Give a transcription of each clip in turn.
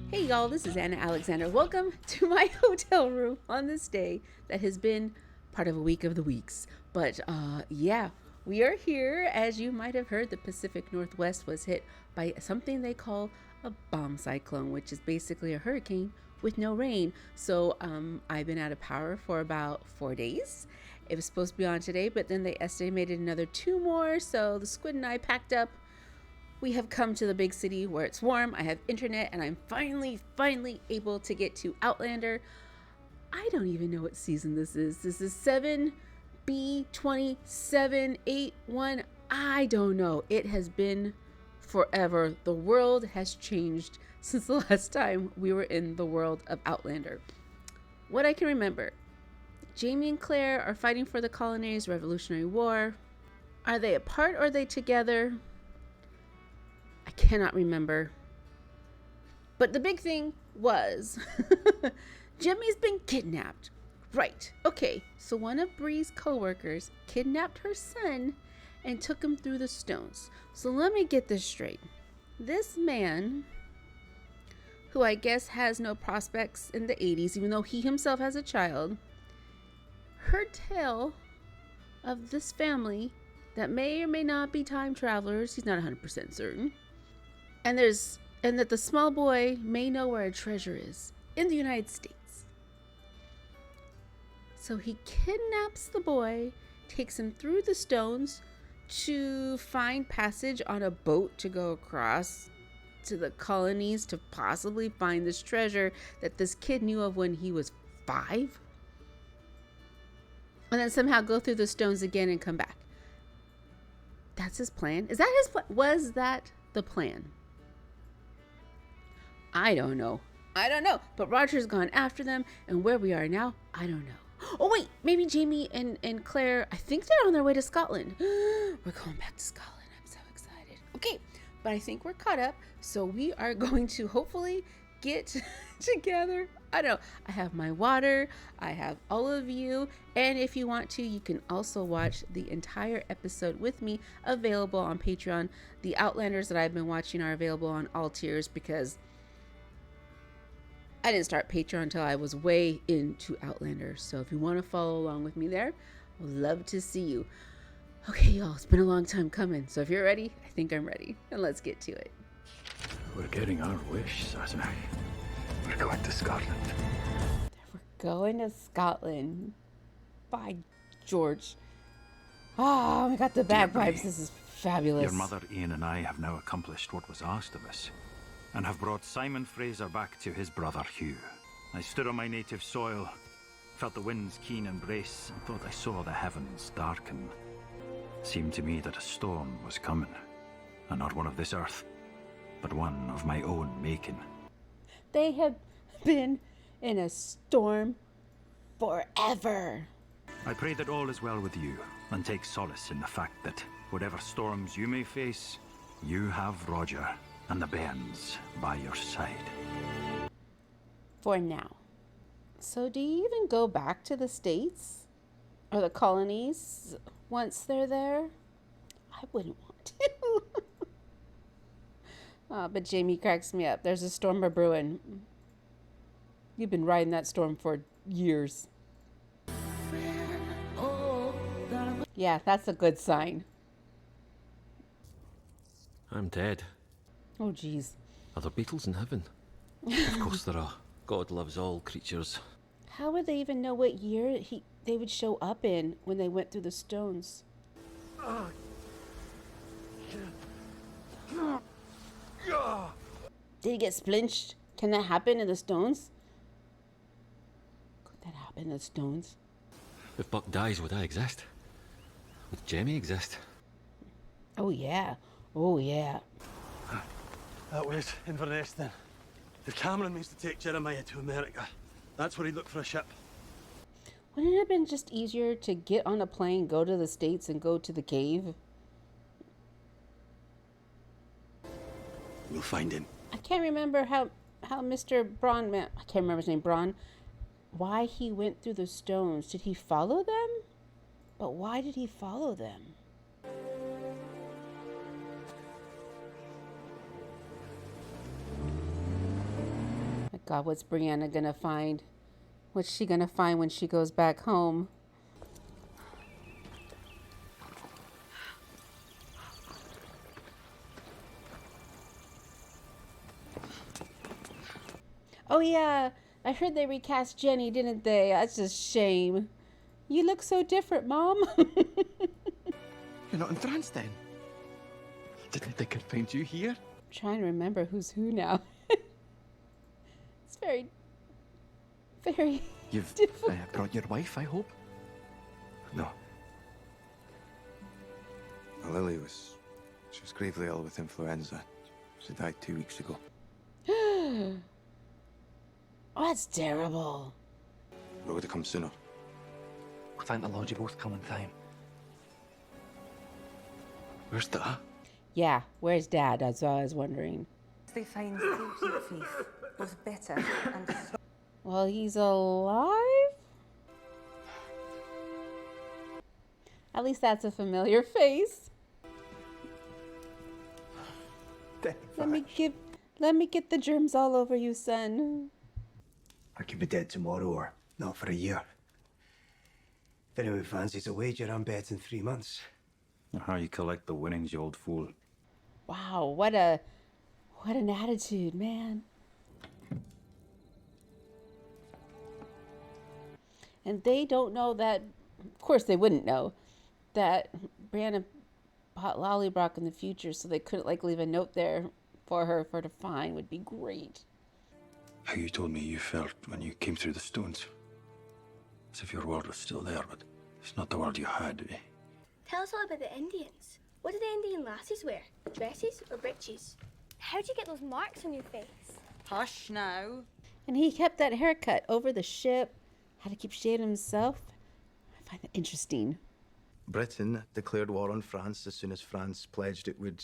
Hey y'all, this is Anna Alexander. Welcome to my hotel room on this day that has been part of a week of the weeks. But yeah, we are here. As you might have heard, the Pacific Northwest was hit by something they call a bomb cyclone, which is basically a hurricane with no rain. So I've been out of power for about 4 days. It was supposed to be on today, but then they estimated another 2 more. So the squid and I packed up. We have come to the big city where it's warm, I have internet, and I'm finally able to get to Outlander. I don't even know what season this is. This is 7B2781. I don't know. It has been forever. The world has changed since the last time we were in the world of Outlander. What I can remember, Jamie and Claire are fighting for the colony's Revolutionary War. Are they apart or are they together? I cannot remember. But the big thing was Jimmy's been kidnapped. Right. Okay. So one of Bree's co-workers kidnapped her son and took him through the stones. So let me get this straight. This man, who I guess has no prospects in the 80s, even though he himself has a child, heard tale of this family that may or may not be time travelers. He's not 100% certain. And that the small boy may know where a treasure is in the United States. So he kidnaps the boy, takes him through the stones to find passage on a boat to go across to the colonies to possibly find this treasure that this kid knew of when he was 5. And then somehow go through the stones again and come back. That's his plan. Is that his plan? Was that the plan? I don't know. But Roger's gone after them, and where we are now, I don't know. Oh wait, maybe Jamie and Claire, I think they're on their way to Scotland. We're going back to Scotland. I'm so excited. Okay, but I think we're caught up, so we are going to hopefully get together. I don't know. I have my water. I have all of you. And if you want to, you can also watch the entire episode with me, available on Patreon. The Outlanders that I've been watching are available on all tiers because I didn't start Patreon until I was way into Outlander. So if you want to follow along with me there, I would love to see you. Okay, y'all, it's been a long time coming. So if you're ready, I think I'm ready. And let's get to it. We're getting our wish, Sassenach. We're going to Scotland. We're going to Scotland. By George. Oh, we got the bagpipes. This is fabulous. Your mother, Ian, and I have now accomplished what was asked of us, and have brought Simon Fraser back to his brother Hugh. I stood on my native soil, felt the wind's keen embrace, and thought I saw the heavens darken. Seemed to me that a storm was coming, and not one of this earth, but one of my own making. They have been in a storm forever. I pray that all is well with you, and take solace in the fact that whatever storms you may face, you have Roger and the Bairns by your side. For now. So do you even go back to the States? Or the colonies once they're there? I wouldn't want to. But Jamie cracks me up. There's a storm brewing. You've been riding that storm for years. Yeah, that's a good sign. I'm dead. Oh, geez. Are there beetles in heaven? Of course there are. God loves all creatures. How would they even know what year they would show up in when they went through the stones? Did he get splinched? Can that happen in the stones? Could that happen in the stones? If Buck dies, would I exist? Would Jamie exist? Oh, yeah. Oh, yeah. That was Inverness then. If Cameron means to take Jeremiah to America, that's where he'd look for a ship. Wouldn't it have been just easier to get on a plane, go to the States, and go to the cave? We'll find him. I can't remember how Mr. Braun, I can't remember his name, Braun, why he went through the stones. Did he follow them? But why did he follow them? God, what's Brianna gonna find? What's she gonna find when she goes back home? Oh yeah, I heard they recast Jenny, didn't they? That's a shame. You look so different, Mom. You're not in France then? Didn't think I'd find you here. Trying to remember who's who now. It's very You've difficult. brought your wife, I hope? No. Lily she was gravely ill with influenza. She died 2 weeks ago. Oh, that's terrible. We would have come sooner. Thank the Lord you both come in time. Where's Dad? Yeah, where's Dad? That's what I was wondering. They find ancient faith both better and Well, he's alive? At least that's a familiar face. Let me get the germs all over you, son. I could be dead tomorrow or not for a year. If anyone fancies a wager, I'm betting 3 months. How you collect the winnings, you old fool. Wow, what an attitude, man. And they don't know that, of course they wouldn't know, that Brianna bought Lollybrock in the future, so they couldn't like leave a note there for her to find would be great. How you told me you felt when you came through the stones. As if your world was still there, but it's not the world you had, eh? Tell us all about the Indians. What do the Indian lassies wear? Dresses or breeches? How do you get those marks on your face? hush now. And he kept that haircut over the ship, had to keep shaving himself. I find that interesting. Britain declared war on France as soon as France pledged it would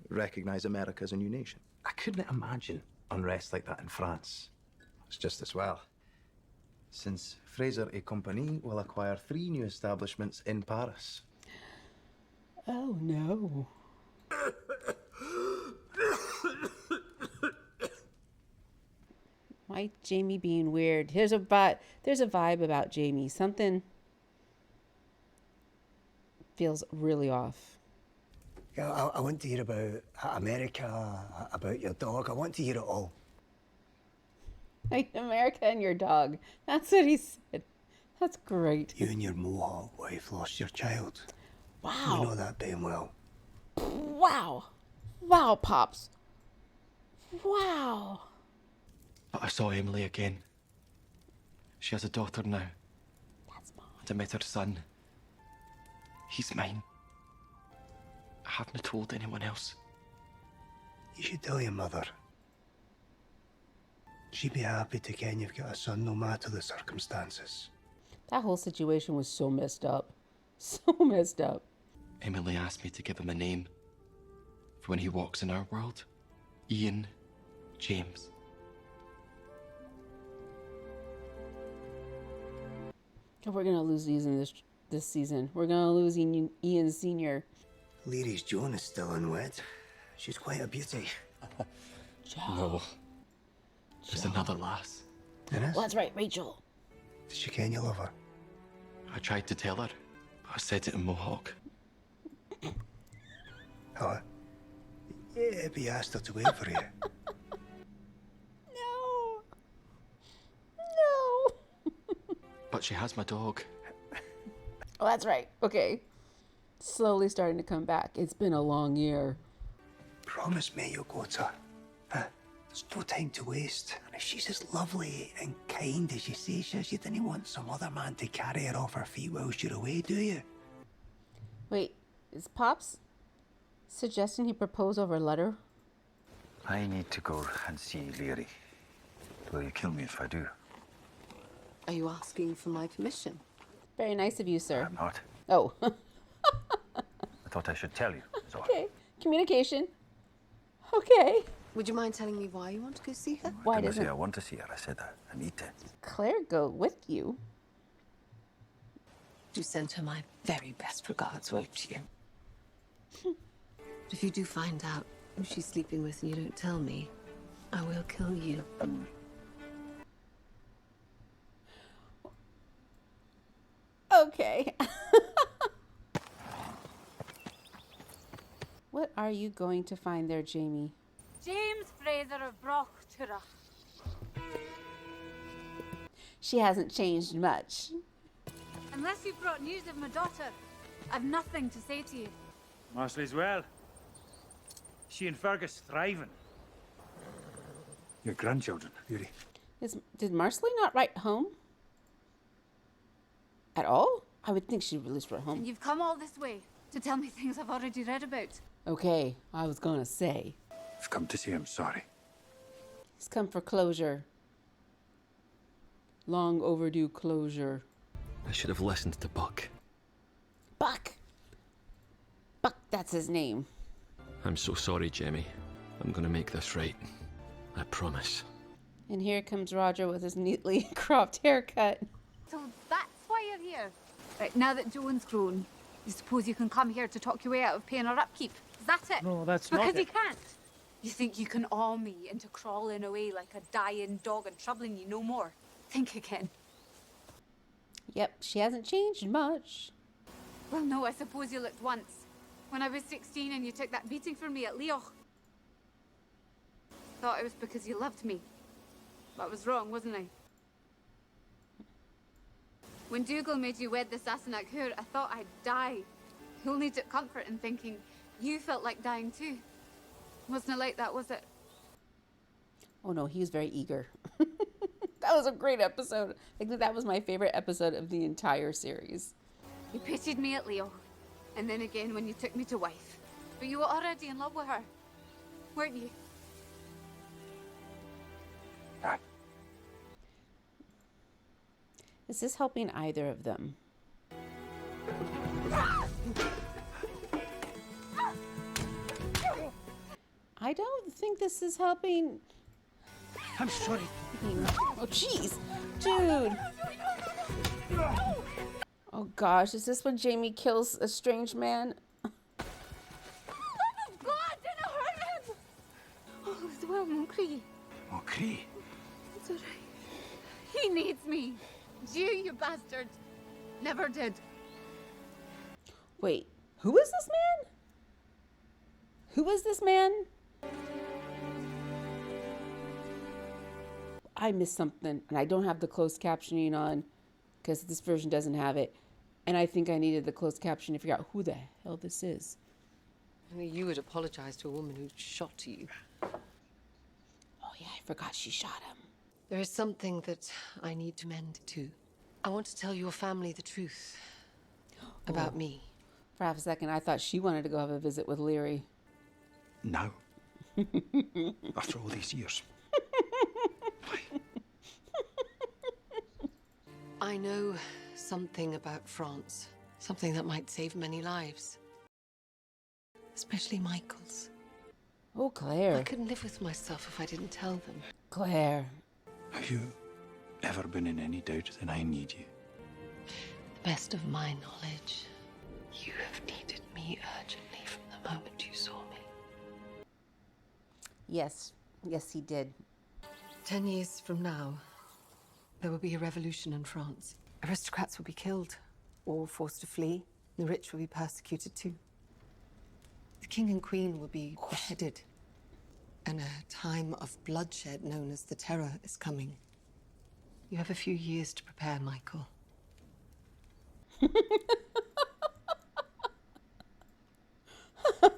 recognise America as a new nation. I couldn't imagine unrest like that in France. It's just as well. Since Fraser et Compagnie will acquire 3 new establishments in Paris. Oh no. Why Jamie being weird? There's a vibe about Jamie. Something feels really off. Yeah, I want to hear about America, about your dog. I want to hear it all. Like America and your dog. That's what he said. That's great. You and your Mohawk wife lost your child. Wow. You know that damn well. Wow. Wow, Pops. Wow. But I saw Emily again. She has a daughter now. That's mine. And I met her son. He's mine. I haven't told anyone else. You should tell your mother. She'd be happy to ken you've got a son no matter the circumstances. That whole situation was so messed up. So messed up. Emily asked me to give him a name for when he walks in our world. Ian James. We're gonna lose these in this season. We're gonna lose Ian Senior. Leary's Joan is still unwed. She's quite a beauty. No. There's another lass. There is? Well, that's right, Rachel. Does she ken you love her? I tried to tell her, but I said it in Mohawk. Oh, yeah, but you asked her to wait for you. No. No. But she has my dog. Oh, that's right. Okay. Slowly starting to come back. It's been a long year. Promise me you'll go to her. Huh? There's no time to waste. And if she's as lovely and kind as you say she is, you didn't want some other man to carry her off her feet whilst you're away, do you? Wait, is Pops suggesting he propose over letter? I need to go and see Leary. Will you kill me if I do? Are you asking for my permission? Very nice of you, sir. I'm not. Oh. I thought I should tell you. So Okay. Communication. Okay. Would you mind telling me why you want to go see her? Why I didn't doesn't say I want to see her. I said I need to. Claire go with you? Do send her my very best regards, won't you? If you do find out who she's sleeping with and you don't tell me, I will kill you. What are you going to find there, Jamie? James Fraser of Brochtura. She hasn't changed much. Unless you've brought news of my daughter, I've nothing to say to you. Marsley's well. She and Fergus thriving. Your grandchildren, Beauty. Did Marsley not write home? At all? I would think she released her home. And you've come all this way to tell me things I've already read about. Okay, I was gonna say. I've come to say I'm sorry. He's come for closure. Long overdue closure. I should have listened to Buck. Buck! Buck, that's his name. I'm so sorry, Jamie. I'm gonna make this right. I promise. And here comes Roger with his neatly cropped haircut. So that's why you're here. Right, now that Joan's grown, you suppose you can come here to talk your way out of paying her upkeep? Is that it? No, that's not Because you it. can't. You think you can awe me into crawling away like a dying dog and troubling you no more? Think again. Yep, she hasn't changed much. Well, no, I suppose you looked once. When I was 16 and you took that beating for me at Lyon. Thought it was because you loved me. But I was wrong, wasn't I? When Dougal made you wed the Sassenach Hur, I thought I'd die. You only took comfort in thinking you felt like dying too. Wasn't it like that, was it? Oh no, he was very eager. That was a great episode. I think that was my favorite episode of the entire series. You pitied me at Leo, and then again when you took me to wife. But you were already in love with her, weren't you? Aye. Is this helping either of them? I don't think this is helping. I'm sorry. Oh, jeez. Dude. Oh, gosh. Is this when Jamie kills a strange man? Oh, God, didn't hurt him! Oh, it's well, Moncree. Moncree? It's all right. He needs me. You bastard. Never did. Wait, who is this man? Who is this man? I missed something, and I don't have the closed captioning on because this version doesn't have it. And I think I needed the closed caption to figure out who the hell this is. Only you would apologize to a woman who shot you. Oh, yeah, I forgot she shot him. There is something that I need to mend too. I want to tell your family the truth about me. For half a second, I thought she wanted to go have a visit with Leary. Now? After all these years? I know something about France. Something that might save many lives. Especially Michael's. Oh, Claire. I couldn't live with myself if I didn't tell them. Claire. Have you ever been in any doubt that I need you? The best of my knowledge, you have needed me urgently from the moment you saw me. Yes. Yes, he did. 10 years from now, there will be a revolution in France. Aristocrats will be killed or forced to flee. The rich will be persecuted too. The king and queen will be beheaded. And a time of bloodshed known as the Terror is coming. You have a few years to prepare, Michael.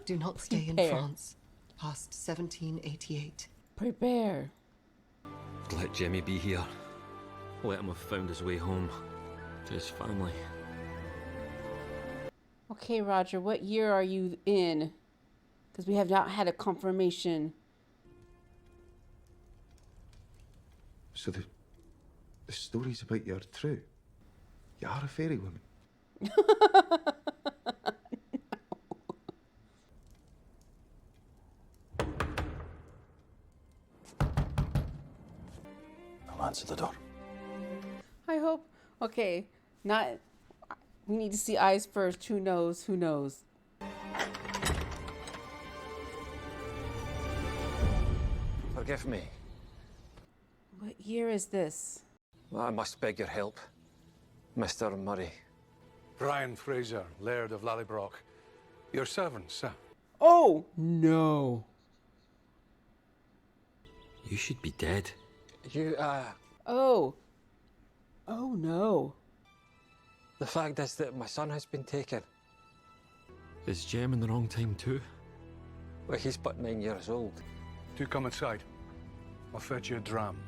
Do not stay in France past 1788. Prepare. Let Jamie be here. Let him have found his way home to his family. Okay, Roger, what year are you in? Because we have not had a confirmation. So the stories about you are true? You are a fairy woman? I'll answer the door. I hope. Okay, not. We need to see eyes first. Who knows? Who knows? Forgive me. What year is this? I must beg your help, Mr. Murray. Brian Fraser, Laird of Lallybroch. Your servant, sir. Oh, no. You should be dead. Oh. Oh, no. The fact is that my son has been taken. Is Jem in the wrong time too? Well, he's but 9 years old. Do come inside. I'll fetch you a dram.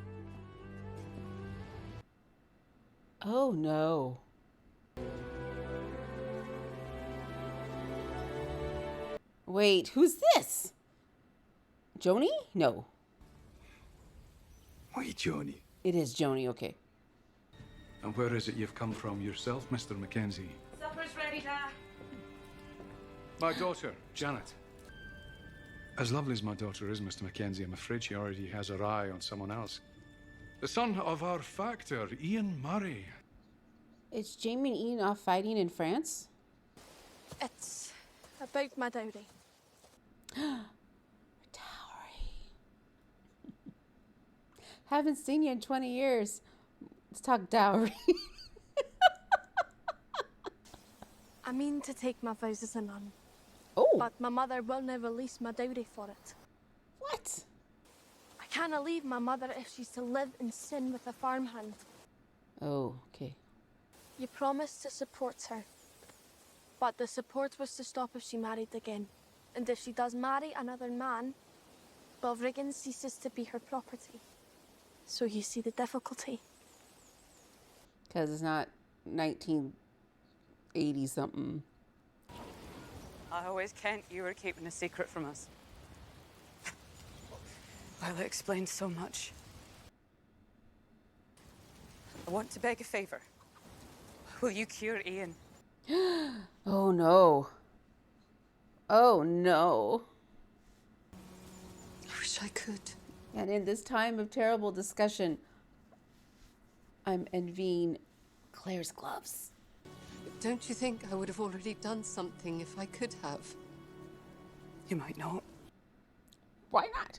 Oh, no. Wait, who's this? Joni? No. Why, Joni? It is Joni, okay. And where is it you've come from yourself, Mr. Mackenzie? Supper's ready, Da. My daughter, Janet. As lovely as my daughter is, Mr. Mackenzie, I'm afraid she already has her eye on someone else. The son of our factor, Ian Murray. Is Jamie and Ian off fighting in France? It's about my dowry. Dowry. Haven't seen you in 20 years. Let's talk dowry. I mean to take my vows as a nun. Oh. But my mother will never release my dowry for it. What? I can't leave my mother if she's to live in sin with a farmhand. Oh, okay. You promised to support her. But the support was to stop if she married again. And if she does marry another man, Belvrigan ceases to be her property. So you see the difficulty. Because it's not 1980 something. I always kent you were keeping a secret from us. Well, it explains so much. I want to beg a favor. Will you cure Ian? Oh, no. Oh, no. I wish I could. And in this time of terrible discussion, I'm envying Claire's gloves. Don't you think I would have already done something if I could have? You might not. Why not?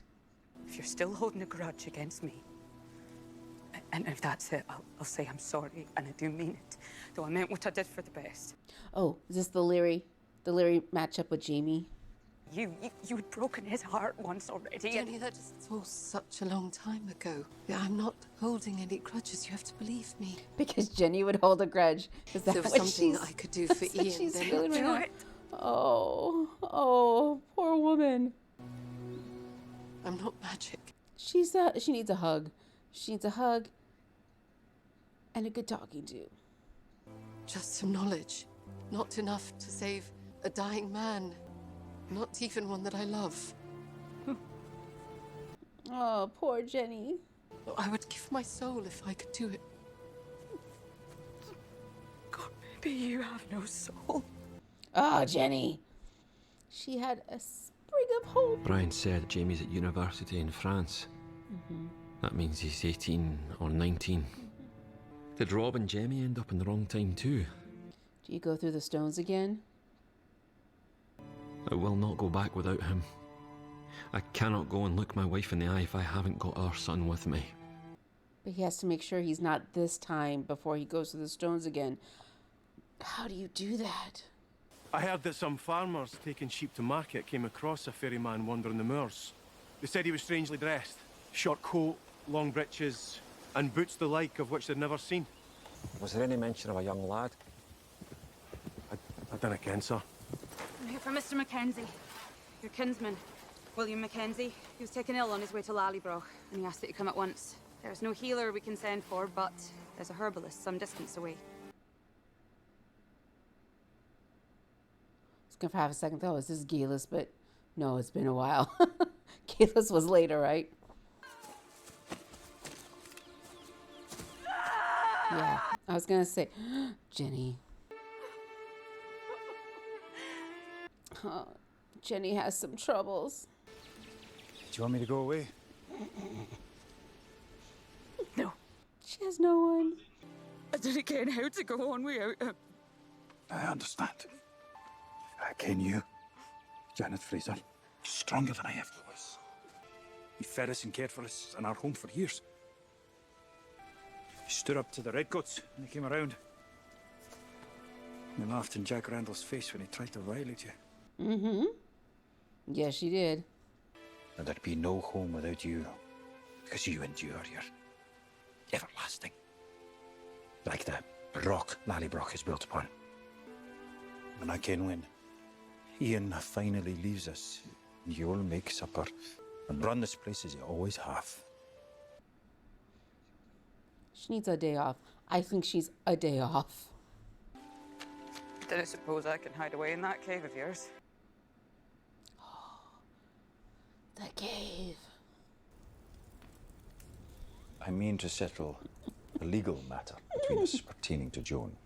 If you're still holding a grudge against me, and if that's it, I'll say I'm sorry, and I do mean it. Though I meant what I did for the best. Oh, is this the Leary matchup with Jamie? You had broken his heart once already. Jenny, that was such a long time ago. I'm not holding any grudges. You have to believe me. Because Jenny would hold a grudge. Is that there was what something I could do for Ian, she's then feeling I'll right now? Oh, poor woman. I'm not magic. She needs a hug. She needs a hug and a good talking to. Just some knowledge. Not enough to save a dying man. Not even one that I love. Oh, poor Jenny. I would give my soul if I could do it. God, maybe you have no soul. Ah, Jenny. She had a sprig of hope. Brian said Jamie's at university in France. That means he's 18 or 19. Did Rob and Jamie end up in the wrong time too? Do you go through the stones again? I will not go back without him. I cannot go and look my wife in the eye if I haven't got our son with me. But he has to make sure he's not this time before he goes through the stones again. How do you do that? I heard that some farmers taking sheep to market came across a ferryman wandering the moors. They said he was strangely dressed. Short coat, long breeches, and boots the like of which they'd never seen. Was there any mention of a young lad? I don't ken, sir. I'm here for Mr. Mackenzie, your kinsman, William Mackenzie. He was taken ill on his way to Lallybroch, and he asked that you come at once. There's no healer we can send for, but there's a herbalist some distance away. I was going to have a second thought, is this Galus? But no, it's been a while. Galus was later, right? Yeah, I was going to say, Jenny. Oh, Jenny has some troubles. Do you want me to go away? No. She has no one. I didn't ken how to go on without him. I understand. I ken you, Janet Fraser. Stronger than I ever was. He fed us and cared for us in our home for years. He stood up to the redcoats when they came around. He laughed in Jack Randall's face when he tried to violate you. Mm-hmm. Yes, she did. And there'd be no home without you, because you endure your everlasting. Like the rock Lallybroch is built upon. And I can when Ian finally leaves us, you'll make supper and run this place as you always have. She needs a day off. I think she's a day off. Didn't suppose I can hide away in that cave of yours. The cave. I mean to settle a legal matter between us pertaining to Joan.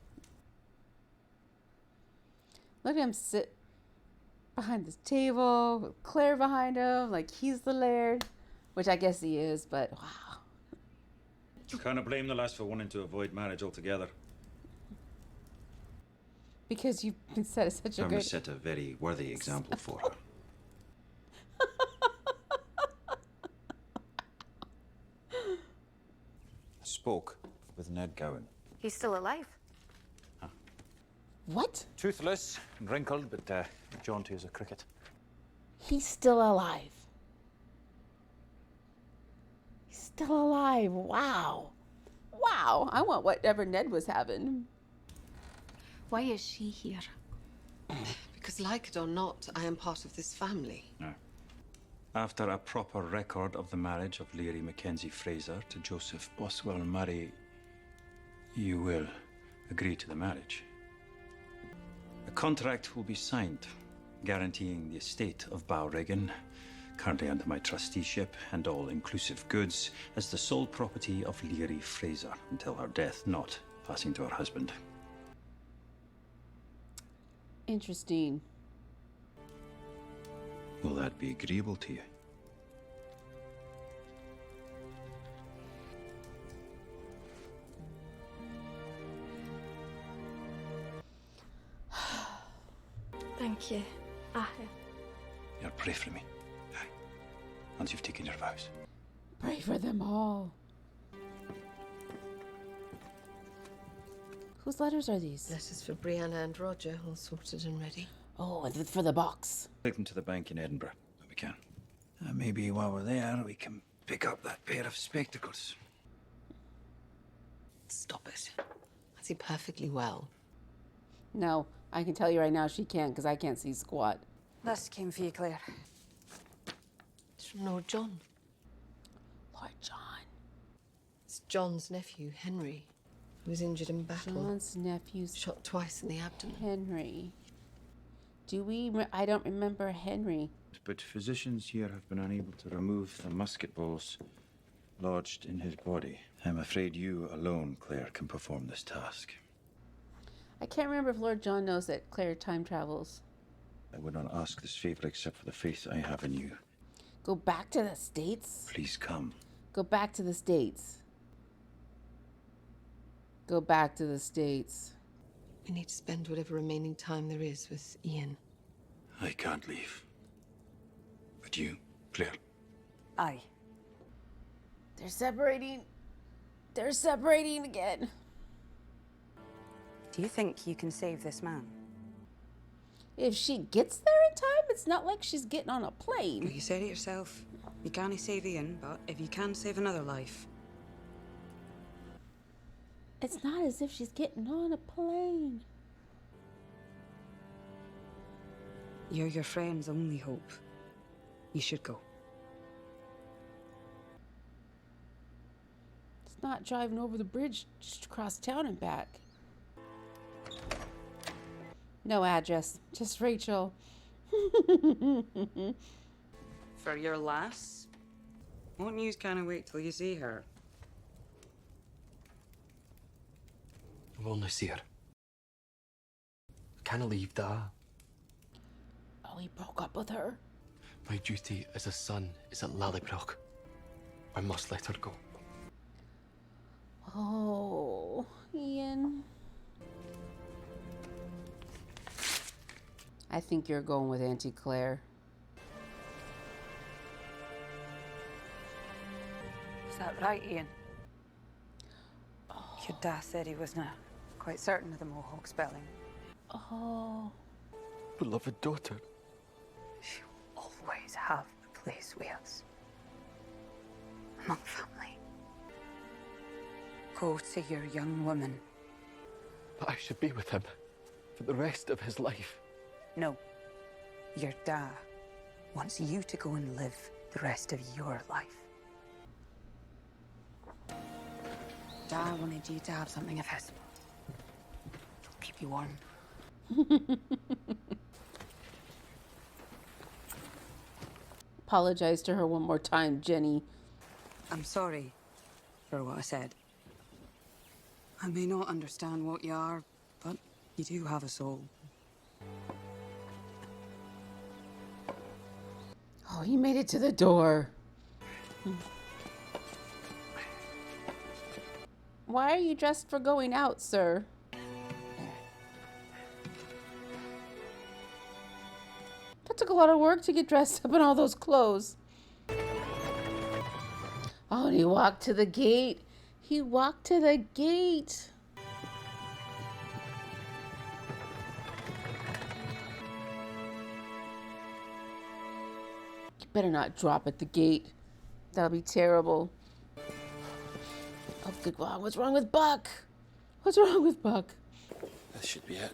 Look at him sit behind this table with Claire behind him, like he's the laird, which I guess he is, but wow. You can't blame the lass for wanting to avoid marriage altogether. Because you've been set as such a Irma great... set a very worthy example for her. Spoke with Ned Gowan. He's still alive. What? Toothless and wrinkled, but jaunty as a cricket. He's still alive. He's still alive. Wow. Wow. I want whatever Ned was having. Why is she here? Because like it or not, I am part of this family. No. After a proper record of the marriage of Leary Mackenzie Fraser to Joseph Boswell Murray, you will agree to the marriage. A contract will be signed, guaranteeing the estate of Bowregan, currently under my trusteeship, and all inclusive goods, as the sole property of Leary Fraser until her death, not passing to her husband. Interesting. Will that be agreeable to you? Thank you. You'll pray for me. Aye. Once you've taken your vows. Pray for them all. Whose letters are these? Letters for Brianna and Roger, all sorted and ready. Oh, and for the box. Take them to the bank in Edinburgh, if we can. Maybe while we're there, we can pick up that pair of spectacles. Stop it. I see perfectly well. No, I can tell you right now she can't, because I can't see squat. This came for you, Claire. It's from Lord John. Lord John. It's John's nephew, Henry, who was injured in battle. John's nephew's shot twice in the abdomen. Henry. I don't remember Henry. But physicians here have been unable to remove the musket balls lodged in his body. I'm afraid you alone, Claire, can perform this task. I can't remember if Lord John knows that Claire time travels. I would not ask this favor except for the faith I have in you. Go back to the States? Please come. Go back to the States. Go back to the States. We need to spend whatever remaining time there is with Ian. I can't leave. But you, Claire? Aye. They're separating. They're separating again. Do you think you can save this man? If she gets there in time, it's not like she's getting on a plane. You said it yourself. You can't save Ian, but if you can save another life. It's not as if she's getting on a plane. You're your friend's only hope. You should go. It's not driving over the bridge just across town and back. No address, just Rachel. For your lass? Won't you kind of wait till you see her? I will not see her. I can't leave that. Oh, he broke up with her? My duty as a son is at Lallybroch. I must let her go. Oh, Ian. I think you're going with Auntie Claire. Is that right, Ian? Your dad said he wasn't quite certain of the Mohawk spelling. Oh. Beloved daughter. She have a place with us. Among family. Go to your young woman. But I should be with him for the rest of his life. No. Your dad wants you to go and live the rest of your life. Dad wanted you to have something of his. It'll keep you warm. Apologize to her one more time, Jenny. I'm sorry for what I said. I may not understand what you are, but you do have a soul. Oh, he made it to the door. Why are you dressed for going out, sir? That took a lot of work to get dressed up in all those clothes. Oh, and he walked to the gate. He walked to the gate. You better not drop at the gate. That'll be terrible. Oh, good. Wow, what's wrong with Buck? What's wrong with Buck? This should be it.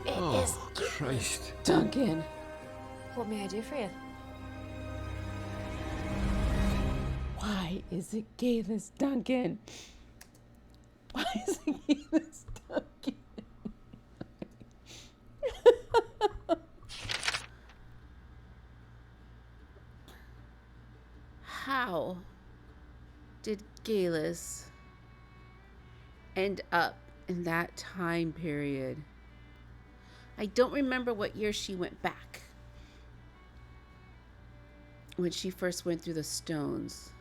It is Christ. Duncan. What may I do for you? Why is it gayless, Duncan? Why is it gayless, Duncan? How did Gayless end up in that time period? I don't remember what year she went back. When she first went through the stones.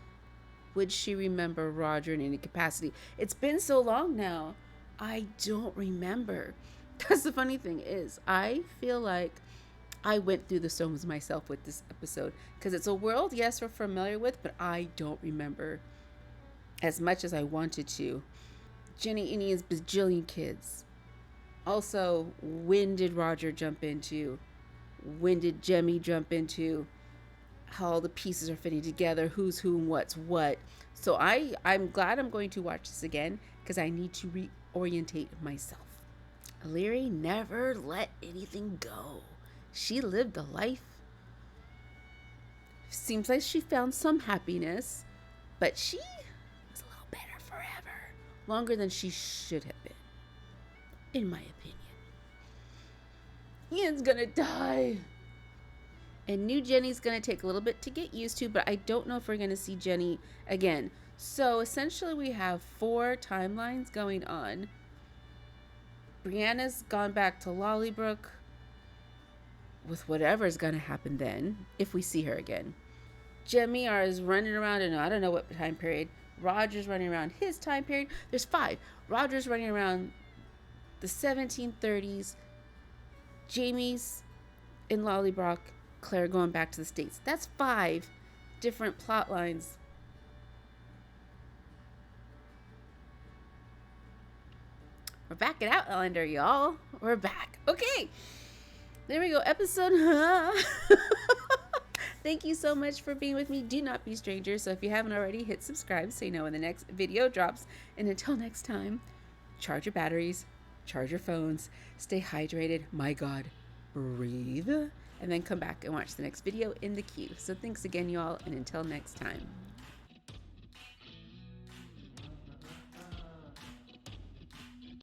Would she remember Roger in any capacity? It's been so long now. I don't remember. Because the funny thing is, I feel like I went through the stones myself with this episode. Because it's a world, yes, we're familiar with, but I don't remember as much as I wanted to. Jenny and Ian's bajillion kids. Also, when did Roger jump into? When did Jemmy jump into? How all the pieces are fitting together, who's who and what's what. So I'm glad I'm going to watch this again because I need to reorientate myself. Leary never let anything go. She lived a life. Seems like she found some happiness, but she was a little better forever. Longer than she should have been, in my opinion. Ian's gonna die. And new Jenny's going to take a little bit to get used to, but I don't know if we're going to see Jenny again. So essentially we have 4 timelines going on. Brianna's gone back to Lollybrook with whatever's going to happen then, if we see her again. Jemmy is running around in I don't know what time period. Roger's running around his time period. There's 5. Roger's running around the 1730s. Jamie's in Lollybrook. Claire going back to the States. That's 5 different plot lines. We're back at Outlander, y'all. We're back. Okay. There we go. Episode. Thank you so much for being with me. Do not be strangers. So if you haven't already, hit subscribe so you know when the next video drops. And until next time, charge your batteries, charge your phones, stay hydrated. My God, breathe. And then come back and watch the next video in the queue. So thanks again, y'all, and until next time.